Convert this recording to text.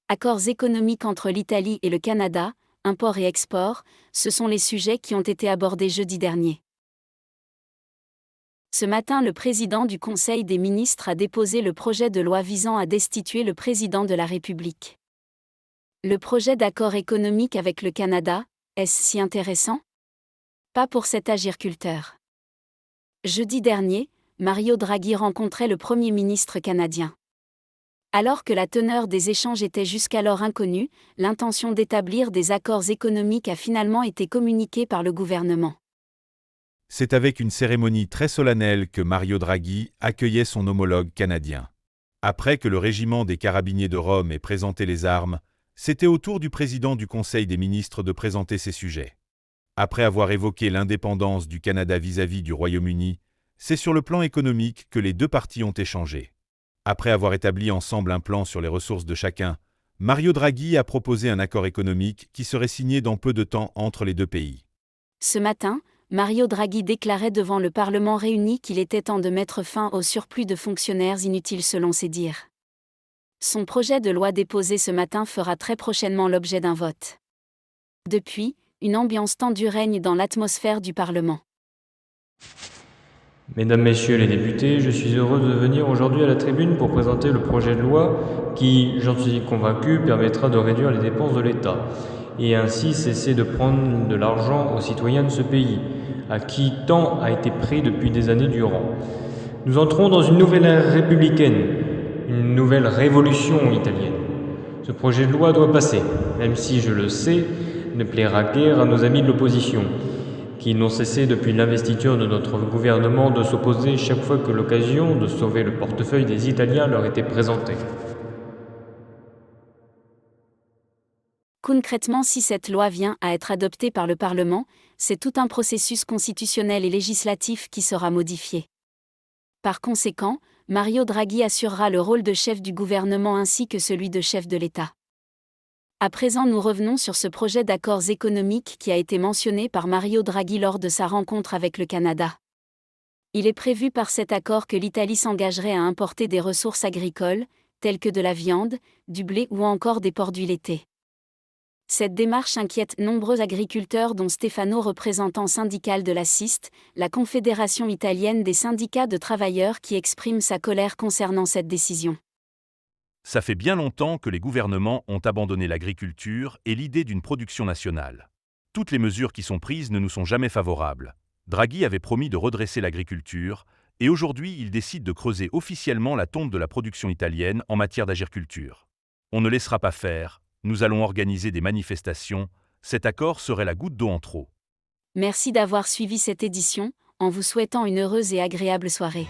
Accords économiques entre l'Italie et le Canada, import et export, ce sont les sujets qui ont été abordés jeudi dernier. Ce matin, le président du Conseil des ministres a déposé le projet de loi visant à destituer le président de la République. Le projet d'accord économique avec le Canada, est-ce si intéressant? Pas pour cet agriculteur. Jeudi dernier, Mario Draghi rencontrait le Premier ministre canadien. Alors que la teneur des échanges était jusqu'alors inconnue, l'intention d'établir des accords économiques a finalement été communiquée par le gouvernement. C'est avec une cérémonie très solennelle que Mario Draghi accueillait son homologue canadien. Après que le régiment des carabiniers de Rome ait présenté les armes, c'était au tour du président du Conseil des ministres de présenter ses sujets. Après avoir évoqué l'indépendance du Canada vis-à-vis du Royaume-Uni, c'est sur le plan économique que les deux parties ont échangé. Après avoir établi ensemble un plan sur les ressources de chacun, Mario Draghi a proposé un accord économique qui serait signé dans peu de temps entre les deux pays. Ce matin, Mario Draghi déclarait devant le Parlement réuni qu'il était temps de mettre fin au surplus de fonctionnaires inutiles selon ses dires. Son projet de loi déposé ce matin fera très prochainement l'objet d'un vote. Depuis, une ambiance tendue règne dans l'atmosphère du Parlement. Mesdames, Messieurs les députés, je suis heureux de venir aujourd'hui à la tribune pour présenter le projet de loi qui, j'en suis convaincu, permettra de réduire les dépenses de l'État et ainsi cesser de prendre de l'argent aux citoyens de ce pays, à qui tant a été pris depuis des années durant. Nous entrons dans une nouvelle ère républicaine, une nouvelle révolution italienne. Ce projet de loi doit passer, même si, je le sais, ne plaira guère à nos amis de l'opposition, qui n'ont cessé depuis l'investiture de notre gouvernement de s'opposer chaque fois que l'occasion de sauver le portefeuille des Italiens leur était présentée. Concrètement, si cette loi vient à être adoptée par le Parlement, c'est tout un processus constitutionnel et législatif qui sera modifié. Par conséquent, Mario Draghi assurera le rôle de chef du gouvernement ainsi que celui de chef de l'État. À présent, nous revenons sur ce projet d'accords économiques qui a été mentionné par Mario Draghi lors de sa rencontre avec le Canada. Il est prévu par cet accord que l'Italie s'engagerait à importer des ressources agricoles, telles que de la viande, du blé ou encore des produits laitiers. Cette démarche inquiète nombreux agriculteurs dont Stefano, représentant syndical de la SIST, la Confédération italienne des syndicats de travailleurs, qui exprime sa colère concernant cette décision. Ça fait bien longtemps que les gouvernements ont abandonné l'agriculture et l'idée d'une production nationale. Toutes les mesures qui sont prises ne nous sont jamais favorables. Draghi avait promis de redresser l'agriculture, et aujourd'hui il décide de creuser officiellement la tombe de la production italienne en matière d'agriculture. On ne laissera pas faire, nous allons organiser des manifestations, cet accord serait la goutte d'eau en trop. Merci d'avoir suivi cette édition, en vous souhaitant une heureuse et agréable soirée.